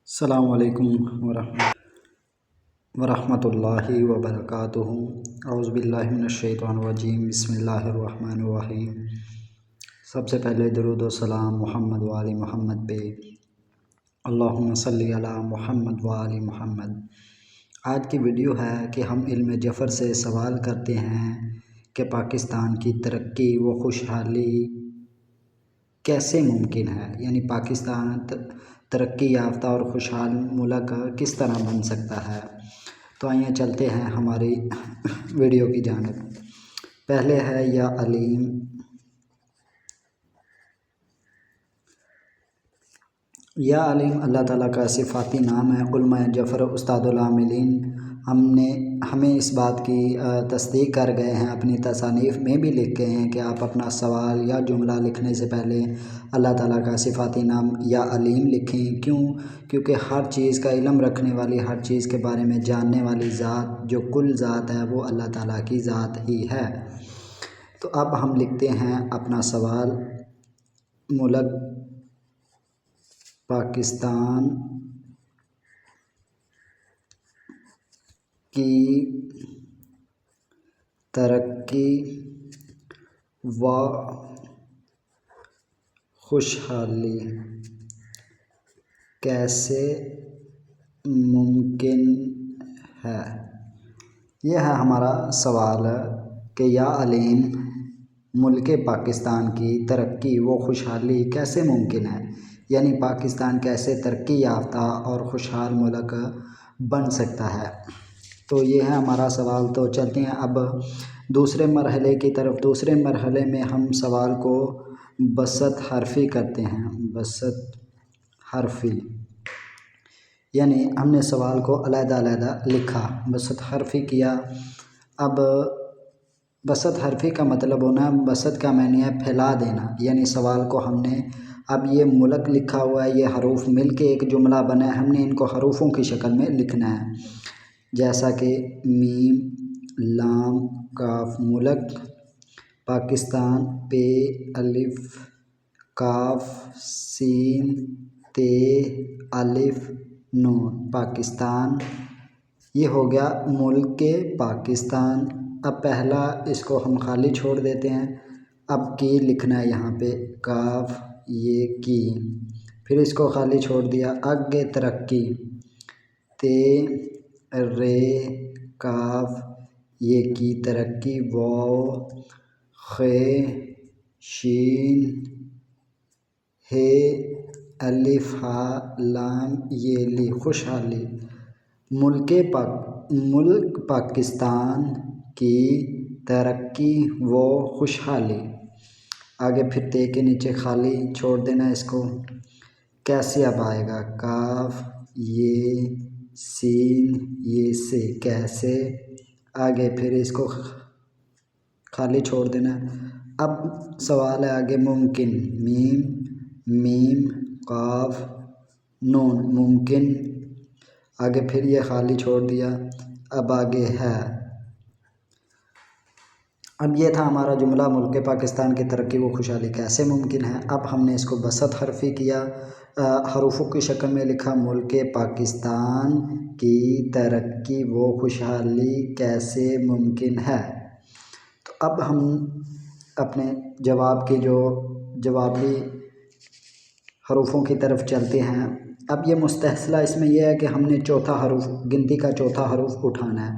السلام علیکم ورحمۃ اللہ وبرکاتہ۔ اعوذ باللہ من الشیطان الرجیم، بسم اللہ الرحمن الرحیم۔ سب سے پہلے درود و سلام محمد و آل محمد پہ، اللہم صلی علی محمد و آل محمد۔ آج کی ویڈیو ہے کہ ہم علم جفر سے سوال کرتے ہیں کہ پاکستان کی ترقی و خوشحالی کیسے ممکن ہے، یعنی پاکستان ترقی یافتہ اور خوشحال ملک کس طرح بن سکتا ہے۔ تو آئیے چلتے ہیں ہماری ویڈیو کی جانب۔ پہلے ہے یا علیم۔ یا علیم اللہ تعالیٰ کا صفاتی نام ہے۔ علماء جفر استاد العاملین ہمیں اس بات کی تصدیق کر گئے ہیں، اپنی تصانیف میں بھی لکھ گئے ہیں کہ آپ اپنا سوال یا جملہ لکھنے سے پہلے اللہ تعالیٰ کا صفاتی نام یا علیم لکھیں۔ کیونکہ ہر چیز کا علم رکھنے والی، ہر چیز کے بارے میں جاننے والی ذات جو کل ذات ہے وہ اللہ تعالیٰ کی ذات ہی ہے۔ تو اب ہم لکھتے ہیں اپنا سوال۔ ملک پاکستان کی ترقی و خوشحالی کیسے ممکن ہے؟ یہ ہے ہمارا سوال کہ یا علیم ملک پاکستان کی ترقی و خوشحالی کیسے ممکن ہے، یعنی پاکستان کیسے ترقی یافتہ اور خوشحال ملک بن سکتا ہے۔ تو یہ ہے ہمارا سوال۔ تو چلتے ہیں اب دوسرے مرحلے کی طرف۔ دوسرے مرحلے میں ہم سوال کو بسط حرفی کرتے ہیں۔ بسط حرفی یعنی ہم نے سوال کو علیحدہ علیحدہ لکھا، بسط حرفی کیا۔ اب بسط حرفی کا مطلب ہونا، بسط کا معنی ہے پھیلا دینا، یعنی سوال کو ہم نے، اب یہ ملک لکھا ہوا ہے، یہ حروف مل کے ایک جملہ بنا ہے، ہم نے ان کو حروفوں کی شکل میں لکھنا ہے، جیسا کہ میم لام کاف ملک پاکستان، پے الف کاف سین تے الف نون پاکستان۔ یہ ہو گیا ملک پاکستان۔ اب پہلا اس کو ہم خالی چھوڑ دیتے ہیں۔ اب کی لکھنا ہے یہاں پہ، کاف یہ کی، پھر اس کو خالی چھوڑ دیا۔ آگے ترقی، تے رے کاف یہ کی ترقی، واو خے شین ہے الف ہا لام یہ لی خوشحالی۔ ملک پاکستان کی ترقی و خوشحالی۔ آگے پھر تے کے نیچے خالی چھوڑ دینا اس کو۔ کیسے اب آئے گا، کاف یہ سین یہ سے کیسے، آگے پھر اس کو خالی چھوڑ دینا۔ اب سوال ہے آگے ممکن، میم قاف نون ممکن، آگے پھر یہ خالی چھوڑ دیا۔ اب آگے ہے، اب یہ تھا ہمارا جملہ، ملک پاکستان کی ترقی و خوشحالی کیسے ممکن ہے۔ اب ہم نے اس کو بسط حرفی کیا، حروفوں کی شکل میں لکھا، ملک پاکستان کی ترقی و خوشحالی کیسے ممکن ہے۔ تو اب ہم اپنے جواب کی جو جوابی حروفوں کی طرف چلتے ہیں۔ اب یہ مستحصلہ اس میں یہ ہے کہ ہم نے چوتھا حروف، گنتی کا چوتھا حروف اٹھانا ہے۔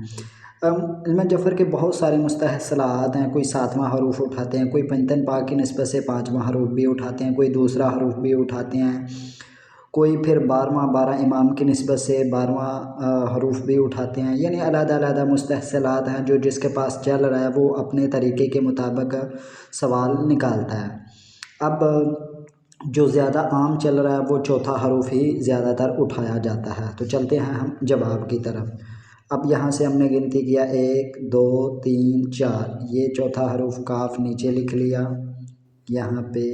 علم جفر کے بہت سارے مستحصلات ہیں، کوئی ساتواں حروف اٹھاتے ہیں، کوئی پنجتن پا کی نسبت سے پانچواں حروف بھی اٹھاتے ہیں، کوئی دوسرا حروف بھی اٹھاتے ہیں، کوئی پھر 12واں امام کی نسبت سے 12واں حروف بھی اٹھاتے ہیں، یعنی علیحدہ علیحدہ مستحصلات ہیں، جو جس کے پاس چل رہا ہے وہ اپنے طریقے کے مطابق سوال نکالتا ہے۔ اب جو زیادہ عام چل رہا ہے وہ چوتھا حروف ہی زیادہ تر اٹھایا جاتا ہے۔ تو چلتے ہیں ہم جواب کی طرف۔ اب یہاں سے ہم نے گنتی کیا 1 2 3 4، یہ چوتھا حروف کاف نیچے لکھ لیا، یہاں پہ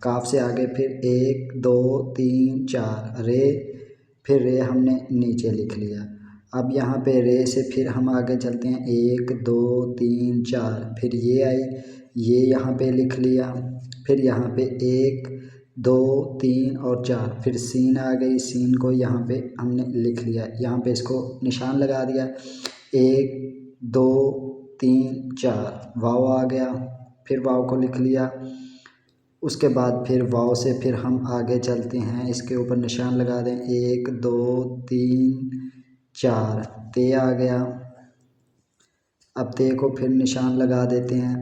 کاف سے آگے پھر 1 2 3 4 رے، پھر رے ہم نے نیچے لکھ لیا۔ اب یہاں پہ رے سے پھر ہم آگے چلتے ہیں 1 2 3 4، پھر یہ آئی، یہ یہاں پہ لکھ لیا، پھر یہاں پہ 1 2 3 اور 4، پھر سین آ گئی، سین کو یہاں پہ ہم نے لکھ لیا، یہاں پہ اس کو نشان لگا دیا، 1 2 3 4، واو آ گیا، پھر واو کو لکھ لیا، اس کے بعد پھر واو سے پھر ہم آگے چلتے ہیں، اس کے اوپر نشان لگا دیں، 1 2 3 4، تے آ گیا، اب تے کو پھر نشان لگا دیتے ہیں،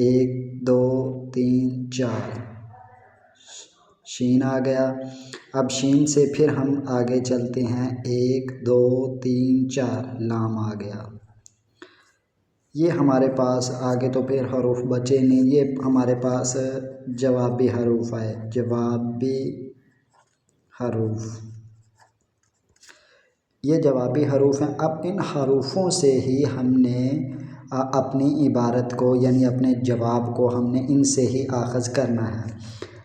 1 2 3 4، شین آ گیا، اب شین سے پھر ہم آگے چلتے ہیں، 1 2 3 4، لام آ گیا۔ یہ ہمارے پاس آگے تو پھر حروف بچے نہیں، یہ ہمارے پاس جوابی حروف آئے، جوابی حروف، یہ جوابی حروف ہیں۔ اب ان حروفوں سے ہی ہم نے اپنی عبارت کو یعنی اپنے جواب کو ہم نے ان سے ہی آغاز کرنا ہے۔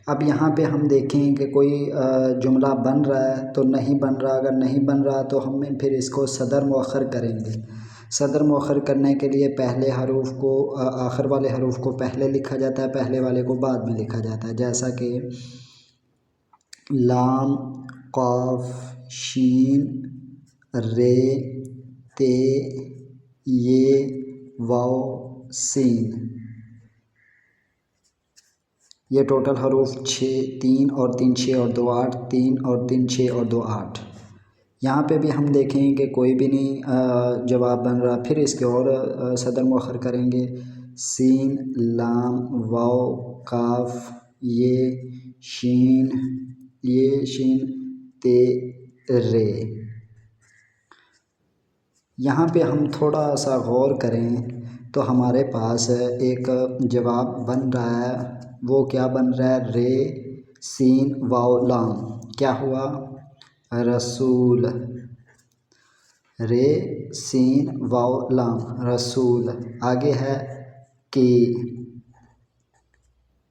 اب یہاں پہ ہم دیکھیں کہ کوئی جملہ بن رہا ہے تو نہیں بن رہا، اگر نہیں بن رہا تو ہم پھر اس کو صدر مؤخر کریں گے۔ صدر مؤخر کرنے کے لیے پہلے حروف کو آخر والے حروف کو پہلے لکھا جاتا ہے، پہلے والے کو بعد میں لکھا جاتا ہے، جیسا کہ لام، قاف، شین، رے، تے، یہ، واو، سین۔ یہ ٹوٹل حروف 3 اور 3 6 اور 2 8، 3 اور 3 6 اور 2 8۔ یہاں پہ بھی ہم دیکھیں کہ کوئی بھی نہیں جواب بن رہا، پھر اس کے اور صدر مؤخر کریں گے، سین، لام، واو، کاف، یہ شین، تے، رے۔ یہاں پہ ہم تھوڑا سا غور کریں تو ہمارے پاس ایک جواب بن رہا ہے، وہ کیا بن رہا ہے؟ رے، سین، واو، لام، کیا ہوا؟ رسول۔ رے، سین، واو، لام، رسول۔ آگے ہے کی۔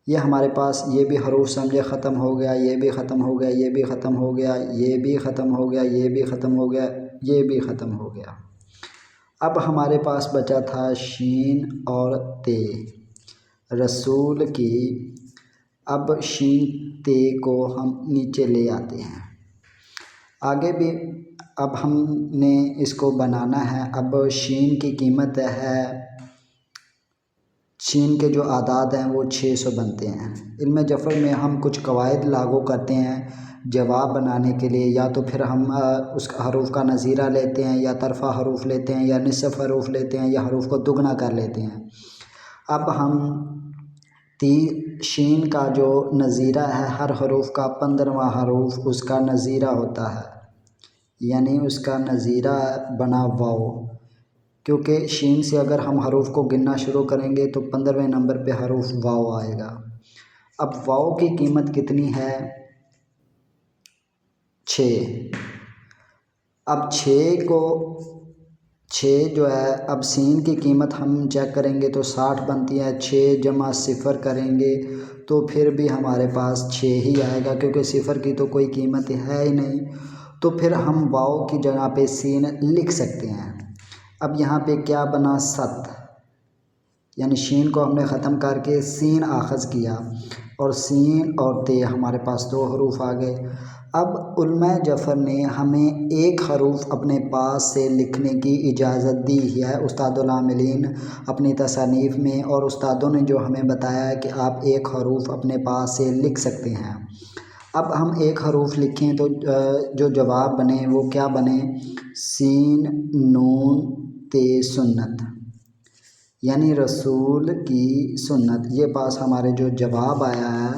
یہ ہمارے پاس یہ بھی حروف سمجھے ختم ہو گیا، یہ بھی ختم ہو گیا، یہ بھی ختم ہو گیا، یہ بھی ختم ہو گیا، یہ بھی ختم ہو گیا، یہ بھی ختم ہو گیا۔ اب ہمارے پاس بچا تھا شین اور تے، رسول کی۔ اب شین تے کو ہم نیچے لے آتے ہیں، آگے بھی اب ہم نے اس کو بنانا ہے۔ اب شین کی قیمت ہے، شین کے جو اعداد ہیں وہ 600 بنتے ہیں۔ علم جفر میں ہم کچھ قواعد لاگو کرتے ہیں جواب بنانے کے لیے، یا تو پھر ہم اس حروف کا نظیرہ لیتے ہیں، یا طرفہ حروف لیتے ہیں، یا نصف حروف لیتے ہیں، یا حروف کو دگنا کر لیتے ہیں۔ اب ہم شین کا جو نظیرہ ہے، ہر حروف کا 15واں حروف اس کا نظیرہ ہوتا ہے، یعنی اس کا نظیرہ بنا واو، کیونکہ شین سے اگر ہم حروف کو گننا شروع کریں گے تو 15ویں نمبر پہ حروف واو آئے گا۔ اب واو کی قیمت کتنی ہے؟ 6۔ اب 6 جو ہے، اب سین کی قیمت ہم چیک کریں گے تو 60 بنتی ہے، 6 جمع 0 کریں گے تو پھر بھی ہمارے پاس 6 ہی آئے گا، کیونکہ 0 کی تو کوئی قیمت ہے ہی نہیں، تو پھر ہم واو کی جگہ پہ سین لکھ سکتے ہیں۔ اب یہاں پہ کیا بنا؟ 7، یعنی شین کو ہم نے ختم کر کے سین آخذ کیا، اور سین اور تے ہمارے پاس 2 حروف آ گئے۔ اب علماء جفر نے ہمیں ایک حروف اپنے پاس سے لکھنے کی اجازت دی ہے، استاد العاملین اپنی تصانیف میں، اور استادوں نے جو ہمیں بتایا ہے کہ آپ ایک حروف اپنے پاس سے لکھ سکتے ہیں۔ اب ہم ایک حروف لکھیں تو جو جواب بنے وہ کیا بنے؟ سین، نون، تے، سنت، یعنی رسول کی سنت۔ یہ پاس ہمارے جو جواب آیا ہے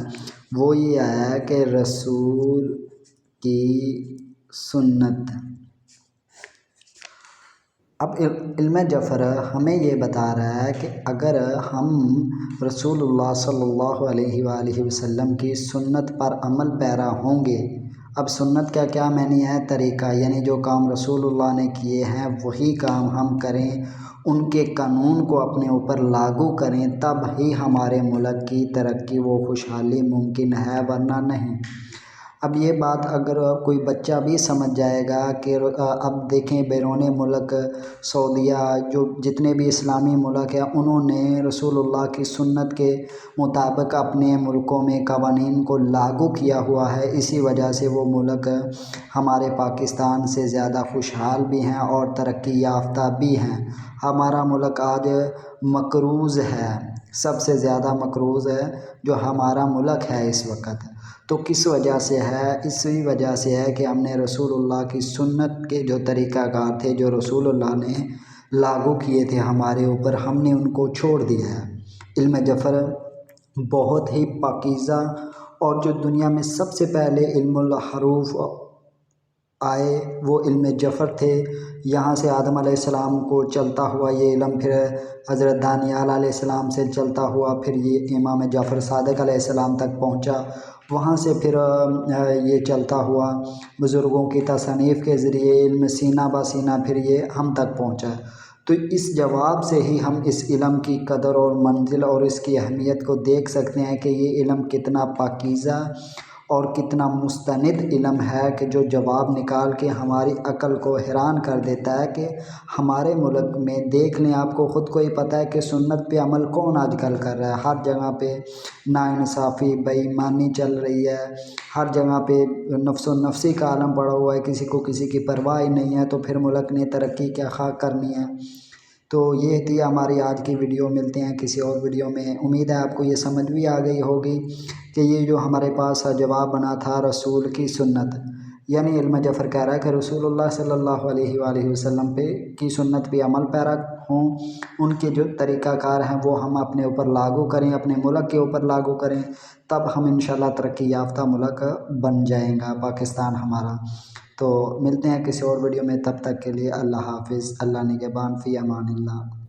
وہ یہ آیا ہے کہ رسول کی سنت۔ اب علم جفر ہمیں یہ بتا رہا ہے کہ اگر ہم رسول اللہ صلی اللہ علیہ وآلہ وسلم کی سنت پر عمل پیرا ہوں گے، اب سنت کا کیا معنی ہے؟ طریقہ، یعنی جو کام رسول اللہ نے کیے ہیں وہی کام ہم کریں، ان کے قانون کو اپنے اوپر لاگو کریں، تب ہی ہمارے ملک کی ترقی و خوشحالی ممکن ہے، ورنہ نہیں۔ اب یہ بات اگر کوئی بچہ بھی سمجھ جائے گا کہ اب دیکھیں بیرون ملک سعودیہ جو جتنے بھی اسلامی ملک ہیں انہوں نے رسول اللہ کی سنت کے مطابق اپنے ملکوں میں قوانین کو لاگو کیا ہوا ہے، اسی وجہ سے وہ ملک ہمارے پاکستان سے زیادہ خوشحال بھی ہیں اور ترقی یافتہ بھی ہیں۔ ہمارا ملک آج مقروض ہے، سب سے زیادہ مقروض ہے جو ہمارا ملک ہے اس وقت۔ تو کس وجہ سے ہے؟ اسی وجہ سے ہے کہ ہم نے رسول اللہ کی سنت کے جو طریقہ کار تھے، جو رسول اللہ نے لاگو کیے تھے ہمارے اوپر، ہم نے ان کو چھوڑ دیا ہے۔ علم جعفر بہت ہی پاکیزہ اور جو دنیا میں سب سے پہلے علم الحروف آئے وہ علم جعفر تھے۔ یہاں سے آدم علیہ السلام کو چلتا ہوا یہ علم پھر حضرت دانیال علیہ السلام سے چلتا ہوا پھر یہ امام جعفر صادق علیہ السلام تک پہنچا، وہاں سے پھر یہ چلتا ہوا بزرگوں کی تصانیف کے ذریعے علم سینہ بہ سینہ پھر یہ ہم تک پہنچا۔ تو اس جواب سے ہی ہم اس علم کی قدر اور منزل اور اس کی اہمیت کو دیکھ سکتے ہیں کہ یہ علم کتنا پاکیزہ اور کتنا مستند علم ہے کہ جو جواب نکال کے ہماری عقل کو حیران کر دیتا ہے کہ ہمارے ملک میں دیکھ لیں، آپ کو خود کو ہی پتہ ہے کہ سنت پہ عمل کون آج کل کر رہا ہے۔ ہر جگہ پہ ناانصافی، بے ایمانی چل رہی ہے، ہر جگہ پہ نفس و نفسی کا عالم پڑا ہوا ہے، کسی کو کسی کی پرواہ ہی نہیں ہے، تو پھر ملک نے ترقی کیا خاک کرنی ہے۔ تو یہ تھی ہماری آج کی ویڈیو، ملتے ہیں کسی اور ویڈیو میں۔ امید ہے آپ کو یہ سمجھ بھی آ گئی ہوگی کہ یہ جو ہمارے پاس جواب بنا تھا رسول کی سنت، یعنی علم جعفر کہہ رہا ہے کہ رسول اللہ صلی اللہ علیہ وآلہ وسلم کی سنت پہ عمل پیرا ہوں، ان کے جو طریقہ کار ہیں وہ ہم اپنے اوپر لاگو کریں، اپنے ملک کے اوپر لاگو کریں، تب ہم انشاءاللہ ترقی یافتہ ملک بن جائیں گا پاکستان ہمارا۔ تو ملتے ہیں کسی اور ویڈیو میں، تب تک کے لیے اللہ حافظ، اللہ نگہبان، فی امان اللہ۔